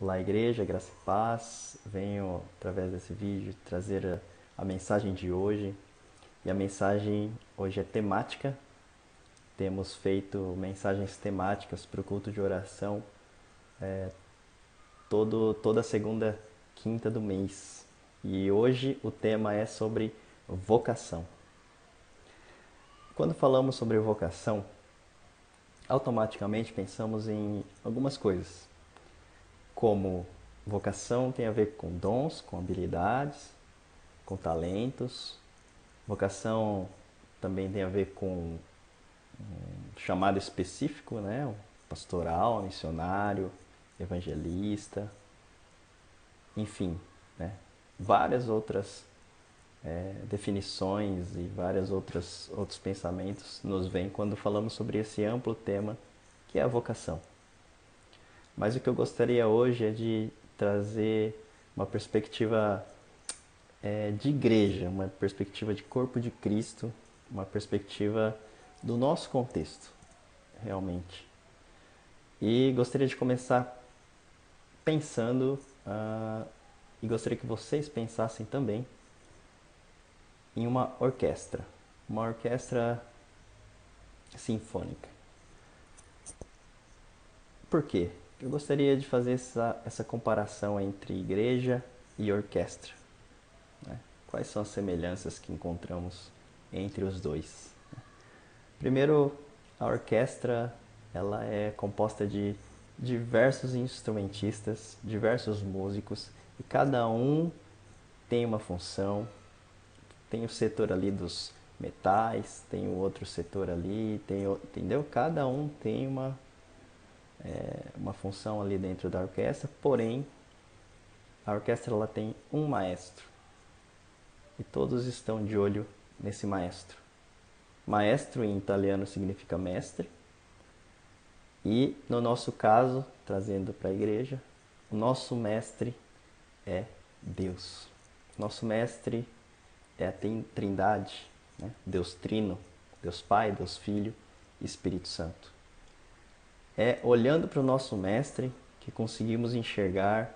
Olá, igreja, graça e paz. Venho, através desse vídeo, trazer a mensagem de hoje. E a mensagem hoje é temática. Temos feito mensagens temáticas para o culto de oração toda segunda quinta do mês. E hoje o tema é sobre vocação. Quando falamos sobre vocação, automaticamente pensamos em algumas coisas, como vocação tem a ver com dons, com habilidades, com talentos. Vocação também tem a ver com um chamado específico, né? O pastoral, missionário, evangelista, enfim, né? Várias outras definições e vários outros pensamentos nos vêm quando falamos sobre esse amplo tema que é a vocação. Mas o que eu gostaria hoje é de trazer uma perspectiva de igreja, uma perspectiva de corpo de Cristo, uma perspectiva do nosso contexto, realmente. E gostaria de começar pensando, e gostaria que vocês pensassem também, em uma orquestra sinfônica. Por quê? Eu gostaria de fazer essa comparação entre igreja e orquestra. Né? Quais são as semelhanças que encontramos entre os dois? Primeiro, a orquestra ela é composta de diversos instrumentistas, diversos músicos, e cada um tem uma função. Tem o setor ali dos metais, tem o outro setor ali, entendeu? Cada um tem uma função ali dentro da orquestra, porém a orquestra ela tem um maestro e todos estão de olho nesse maestro. Maestro em italiano significa mestre. E no nosso caso, trazendo para a igreja, o nosso mestre é Deus. Nosso mestre é a Trindade, né? Deus Trino, Deus Pai, Deus Filho e Espírito Santo. É olhando para o nosso mestre que conseguimos enxergar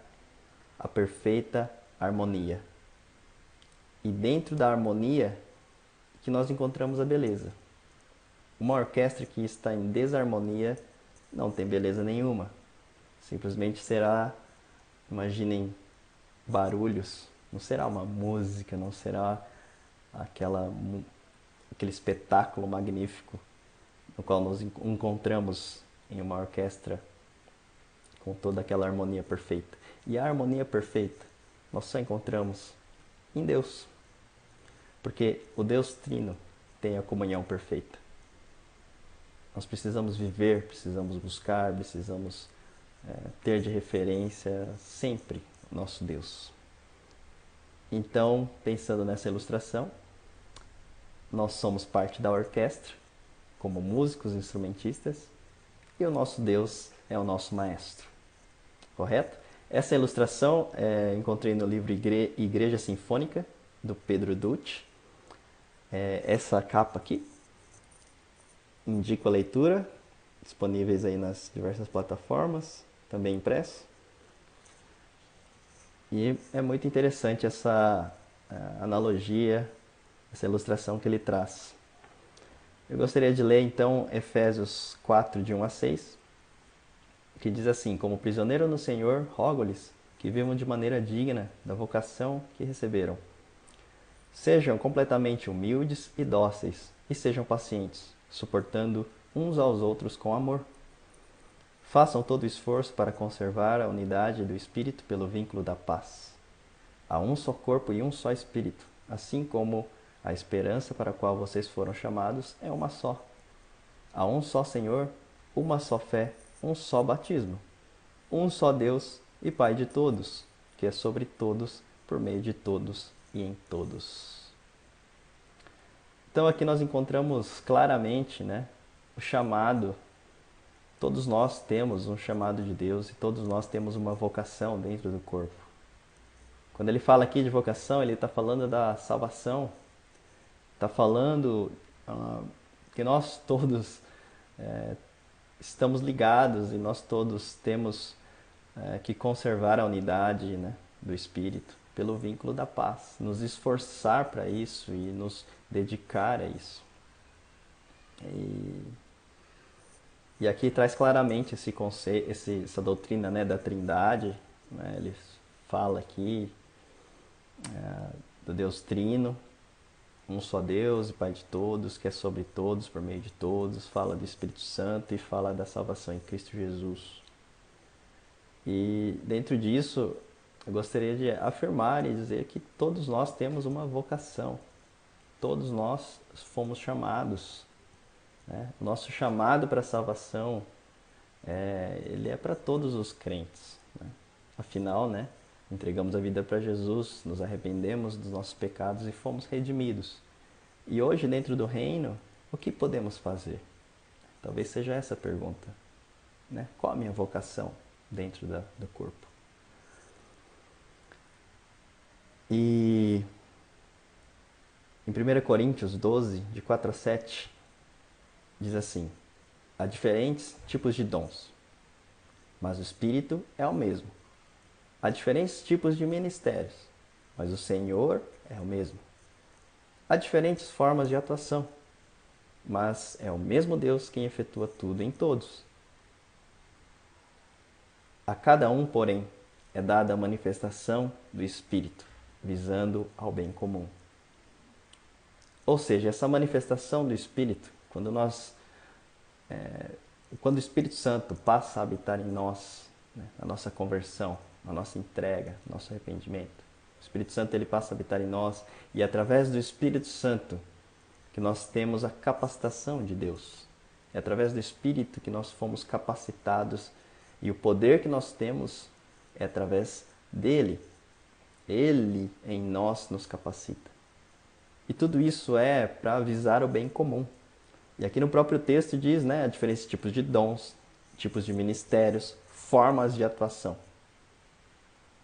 a perfeita harmonia. E dentro da harmonia que nós encontramos a beleza. Uma orquestra que está em desarmonia não tem beleza nenhuma. Simplesmente será, imaginem, barulhos. Não será uma música, não será aquela, aquele espetáculo magnífico no qual nos encontramos em uma orquestra com toda aquela harmonia perfeita. E a harmonia perfeita nós só encontramos em Deus. Porque o Deus Trino tem a comunhão perfeita. Nós precisamos viver, precisamos buscar, precisamos ter de referência sempre o nosso Deus. Então, pensando nessa ilustração, nós somos parte da orquestra, como músicos, instrumentistas, e o nosso Deus é o nosso maestro. Correto? Essa ilustração encontrei no livro Igreja Sinfônica, do Pedro Dutti. Essa capa aqui, indico a leitura, disponíveis aí nas diversas plataformas, também impresso. E é muito interessante essa analogia, essa ilustração que ele traz. Eu gostaria de ler então Efésios 4, de 1 a 6, que diz assim: Como prisioneiro no Senhor, rogo-lhes que vivam de maneira digna da vocação que receberam. Sejam completamente humildes e dóceis, e sejam pacientes, suportando uns aos outros com amor. Façam todo o esforço para conservar a unidade do Espírito pelo vínculo da paz. Há um só corpo e um só Espírito, assim como a esperança para a qual vocês foram chamados é uma só. Há um só Senhor, uma só fé, um só batismo. Um só Deus e Pai de todos, que é sobre todos, por meio de todos e em todos. Então aqui nós encontramos claramente, né, o chamado. Todos nós temos um chamado de Deus e todos nós temos uma vocação dentro do corpo. Quando ele fala aqui de vocação, ele está falando da salvação, está falando que nós todos estamos ligados e nós todos temos que conservar a unidade, né, do Espírito pelo vínculo da paz, nos esforçar para isso e nos dedicar a isso. E aqui traz claramente esse conceito, essa doutrina, né, da Trindade, né, ele fala aqui do Deus Trino, um só Deus e Pai de todos, que é sobre todos, por meio de todos, fala do Espírito Santo e fala da salvação em Cristo Jesus. E dentro disso, eu gostaria de afirmar e dizer que todos nós temos uma vocação, todos nós fomos chamados, né? O nosso chamado para a salvação, ele é para todos os crentes, né? Afinal, né, entregamos a vida para Jesus, nos arrependemos dos nossos pecados e fomos redimidos. E hoje, dentro do reino, o que podemos fazer? Talvez seja essa a pergunta, né? Qual a minha vocação dentro do corpo? E em 1 Coríntios 12, de 4 a 7, diz assim: há diferentes tipos de dons, mas o Espírito é o mesmo. Há diferentes tipos de ministérios, mas o Senhor é o mesmo. Há diferentes formas de atuação, mas é o mesmo Deus quem efetua tudo em todos. A cada um, porém, é dada a manifestação do Espírito, visando ao bem comum. Ou seja, essa manifestação do Espírito, quando o Espírito Santo passa a habitar em nós, né, na nossa conversão, na nossa entrega, no nosso arrependimento, o Espírito Santo ele passa a habitar em nós e é através do Espírito Santo que nós temos a capacitação de Deus. É através do Espírito que nós fomos capacitados e o poder que nós temos é através dele. Ele em nós nos capacita. E tudo isso é para visar o bem comum. E aqui no próprio texto diz, né, diferentes tipos de dons, tipos de ministérios, formas de atuação.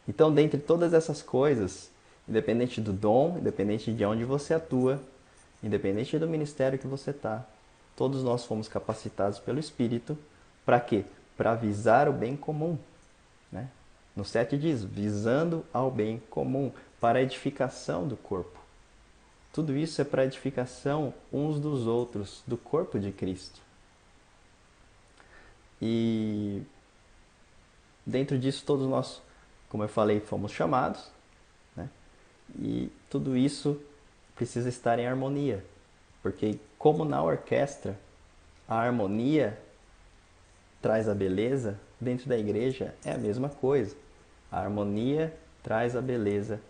Então, dentre todas essas coisas, independente do dom, independente de onde você atua, independente do ministério que você está, todos nós fomos capacitados pelo Espírito. Para quê? Para visar o bem comum. Né? No 7 diz, visando ao bem comum, para a edificação do corpo. Tudo isso é para a edificação uns dos outros, do corpo de Cristo. E dentro disso todos nós, como eu falei, fomos chamados, né? E tudo isso precisa estar em harmonia, porque como na orquestra a harmonia traz a beleza, dentro da igreja é a mesma coisa. A harmonia traz a beleza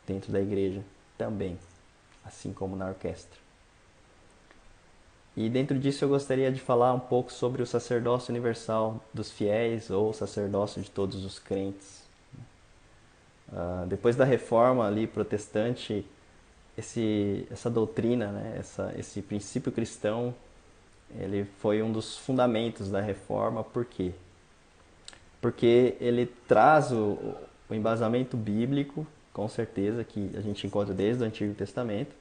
dentro da igreja também, assim como na orquestra. E dentro disso eu gostaria de falar um pouco sobre o sacerdócio universal dos fiéis ou o sacerdócio de todos os crentes. Depois da reforma ali protestante, essa doutrina, né, esse princípio cristão, ele foi um dos fundamentos da reforma. Por quê? Porque ele traz o embasamento bíblico, com certeza, que a gente encontra desde o Antigo Testamento,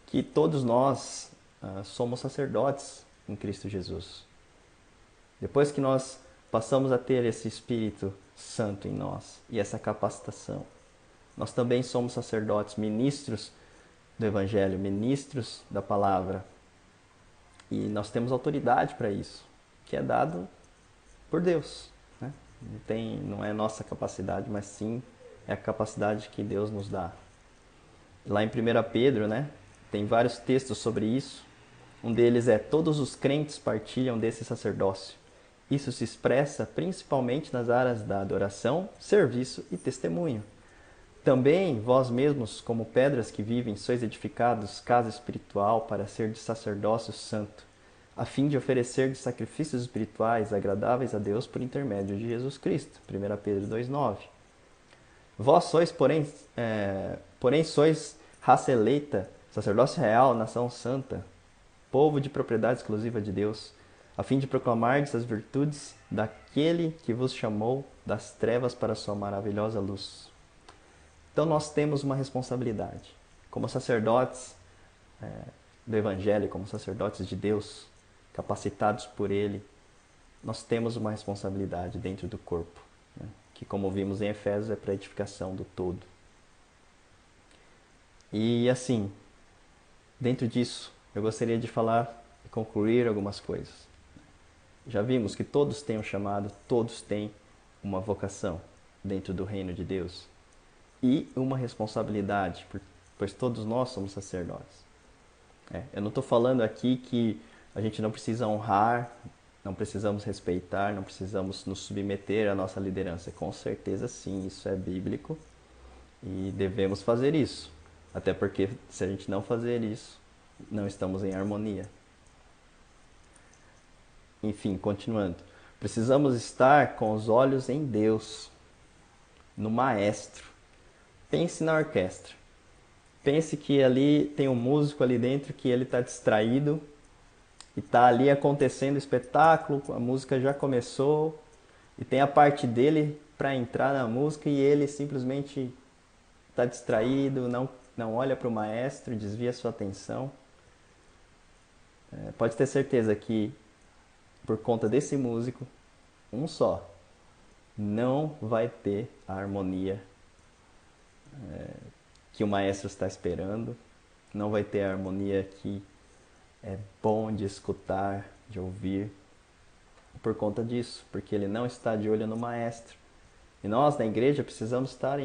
que todos nós somos sacerdotes em Cristo Jesus. Depois que nós passamos a ter esse Espírito Santo em nós e essa capacitação, nós também somos sacerdotes, ministros do Evangelho, ministros da Palavra. E nós temos autoridade para isso, que é dado por Deus. Né? Não é nossa capacidade, mas sim é a capacidade que Deus nos dá. Lá em 1 Pedro, né, tem vários textos sobre isso. Um deles é: todos os crentes partilham desse sacerdócio. Isso se expressa principalmente nas áreas da adoração, serviço e testemunho. Também vós mesmos, como pedras que vivem, sois edificados casa espiritual para ser de sacerdócio santo, a fim de oferecer de sacrifícios espirituais agradáveis a Deus por intermédio de Jesus Cristo. 1 Pedro 2,9. Vós sois, porém sois raça eleita, sacerdócio real, nação santa, povo de propriedade exclusiva de Deus, a fim de proclamardes as virtudes daquele que vos chamou das trevas para a sua maravilhosa luz. Então nós temos uma responsabilidade. Como sacerdotes do Evangelho, como sacerdotes de Deus, capacitados por Ele, nós temos uma responsabilidade dentro do corpo. que, como vimos em Efésios, é para a edificação do todo. E assim, dentro disso, eu gostaria de falar e concluir algumas coisas. Já vimos que todos têm um chamado, todos têm uma vocação dentro do reino de Deus e uma responsabilidade, pois todos nós somos sacerdotes. Eu não estou falando aqui que a gente não precisa honrar, não precisamos respeitar, não precisamos nos submeter à nossa liderança. Com certeza sim, isso é bíblico e devemos fazer isso. Até porque se a gente não fazer isso, não estamos em harmonia. Enfim, continuando. Precisamos estar com os olhos em Deus, no Maestro. Pense na orquestra. Pense que ali tem um músico ali dentro que ele está distraído e está ali acontecendo o espetáculo, a música já começou e tem a parte dele para entrar na música e ele simplesmente está distraído, não olha para o maestro, desvia sua atenção. Pode ter certeza que por conta desse músico, um só, não vai ter a harmonia que o maestro está esperando, não vai ter a harmonia que é bom de escutar, de ouvir, por conta disso, porque ele não está de olho no maestro. E nós, na igreja, precisamos estar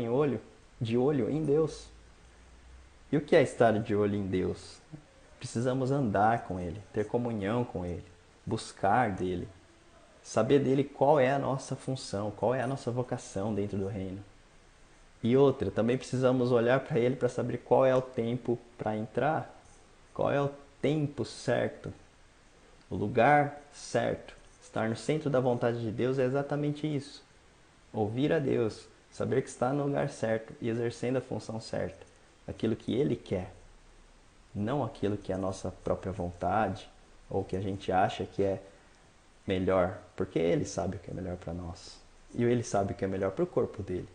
de olho em Deus. E o que é estar de olho em Deus? Precisamos andar com Ele, ter comunhão com Ele, buscar dele, saber dele qual é a nossa função, qual é a nossa vocação dentro do reino. E outra, também precisamos olhar para Ele para saber qual é o tempo para entrar, qual é o tempo certo, o lugar certo. Estar no centro da vontade de Deus é exatamente isso. Ouvir a Deus, saber que está no lugar certo e exercendo a função certa, aquilo que Ele quer, não aquilo que é a nossa própria vontade ou que a gente acha que é melhor, porque Ele sabe o que é melhor para nós e Ele sabe o que é melhor para o corpo dele.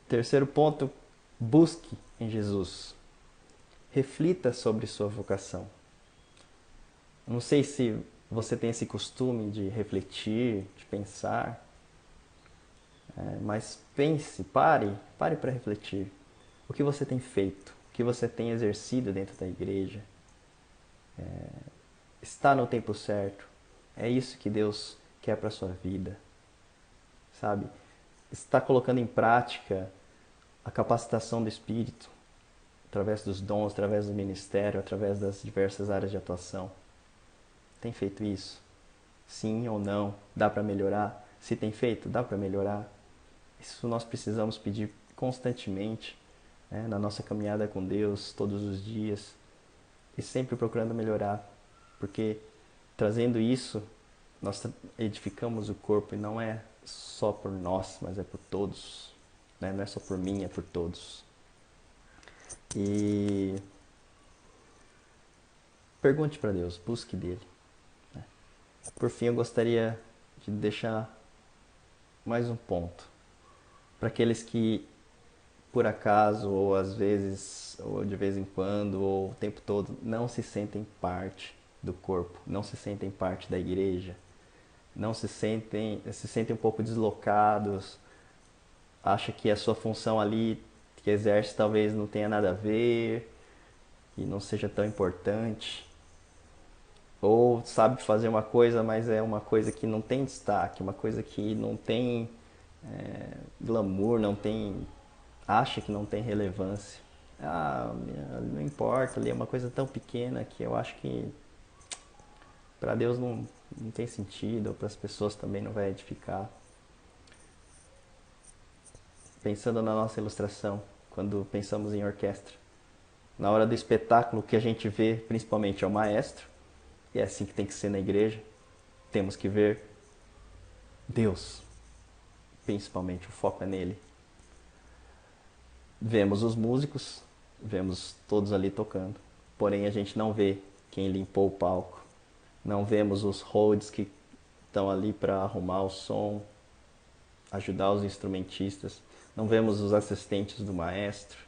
Terceiro ponto, busque em Jesus. Reflita sobre sua vocação. Não sei se você tem esse costume de refletir, de pensar, mas pense, pare para refletir. O que você tem feito? O que você tem exercido dentro da igreja? Está no tempo certo? É isso que Deus quer para a sua vida? Sabe? Está colocando em prática a capacitação do Espírito, através dos dons, através do ministério, através das diversas áreas de atuação. Tem feito isso? Sim ou não? Dá para melhorar? Se tem feito, dá para melhorar? Isso nós precisamos pedir constantemente, né, na nossa caminhada com Deus, todos os dias, e sempre procurando melhorar, porque trazendo isso, nós edificamos o corpo e não é só por nós, mas é por todos, né? Não é só por mim, é por todos. E pergunte para Deus, busque dele. Por fim, eu gostaria de deixar mais um ponto. Para aqueles que, por acaso, ou às vezes, ou de vez em quando, ou o tempo todo, não se sentem parte do corpo, não se sentem parte da igreja, não se sentem um pouco deslocados, acha que a sua função ali que exerce talvez não tenha nada a ver e não seja tão importante. Ou sabe fazer uma coisa, mas é uma coisa que não tem destaque, uma coisa que não tem glamour, não tem, acha que não tem relevância. Ah, não importa, ali é uma coisa tão pequena que eu acho que para Deus não tem sentido, ou para as pessoas também não vai edificar. Pensando na nossa ilustração, quando pensamos em orquestra, na hora do espetáculo, o que a gente vê principalmente é o maestro, e é assim que tem que ser na igreja. Temos que ver Deus, principalmente, o foco é nele. Vemos os músicos, vemos todos ali tocando, porém a gente não vê quem limpou o palco, não vemos os holds que estão ali para arrumar o som, ajudar os instrumentistas, não vemos os assistentes do maestro,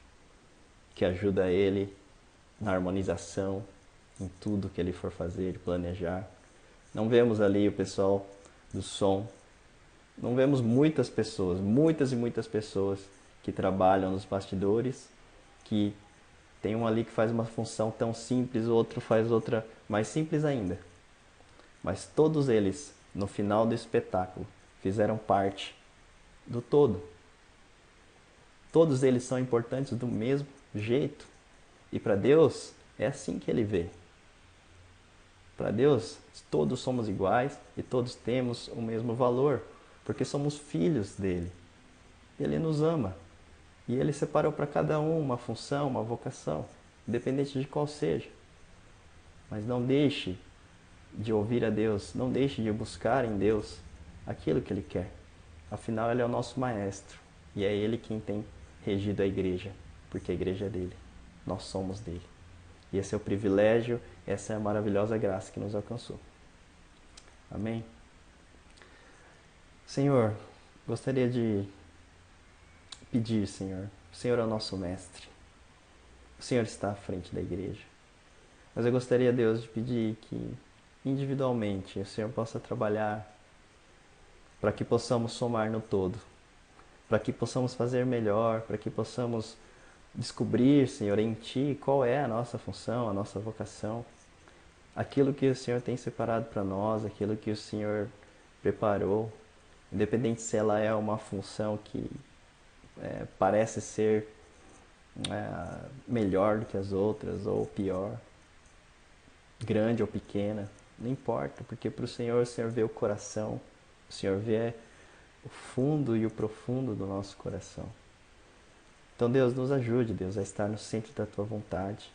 que ajuda ele na harmonização, em tudo que ele for fazer e planejar. Não vemos ali o pessoal do som, Não vemos muitas pessoas, muitas e muitas pessoas que trabalham nos bastidores, que tem um ali que faz uma função tão simples, o outro faz outra mais simples ainda. Mas todos eles, no final do espetáculo, fizeram parte do todo. Todos eles são importantes do mesmo jeito. E para Deus, é assim que Ele vê. Para Deus, todos somos iguais e todos temos o mesmo valor, porque somos filhos dele. Ele nos ama. E Ele separou para cada um uma função, uma vocação, independente de qual seja. Mas não deixe de ouvir a Deus, não deixe de buscar em Deus aquilo que Ele quer. Afinal, Ele é o nosso maestro e é Ele quem tem regido a igreja, porque a igreja é dele, nós somos dele. E esse é o privilégio, essa é a maravilhosa graça que nos alcançou. Amém? Senhor, gostaria de pedir, Senhor, o Senhor é o nosso mestre, o Senhor está à frente da igreja. Mas eu gostaria, Deus, de pedir que individualmente o Senhor possa trabalhar para que possamos somar no todo, para que possamos fazer melhor, para que possamos descobrir, Senhor, em Ti qual é a nossa função, a nossa vocação, aquilo que o Senhor tem separado para nós, aquilo que o Senhor preparou, independente se ela é uma função que parece ser melhor do que as outras ou pior, grande ou pequena, não importa, porque para o Senhor vê o coração, o Senhor vê o fundo e o profundo do nosso coração. Então, Deus, nos ajude, Deus, a estar no centro da Tua vontade,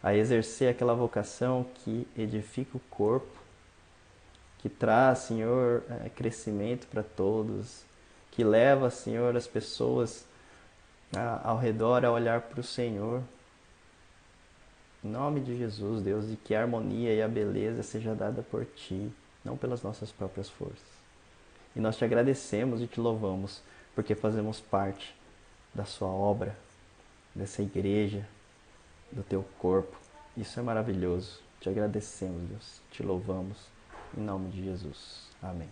a exercer aquela vocação que edifica o corpo, que traz, Senhor, crescimento para todos, que leva, Senhor, as pessoas ao redor a olhar para o Senhor. Em nome de Jesus, Deus, e que a harmonia e a beleza seja dada por Ti, não pelas nossas próprias forças. E nós Te agradecemos e Te louvamos, porque fazemos parte da Sua obra, dessa igreja, do Teu corpo. Isso é maravilhoso. Te agradecemos, Deus. Te louvamos. Em nome de Jesus. Amém.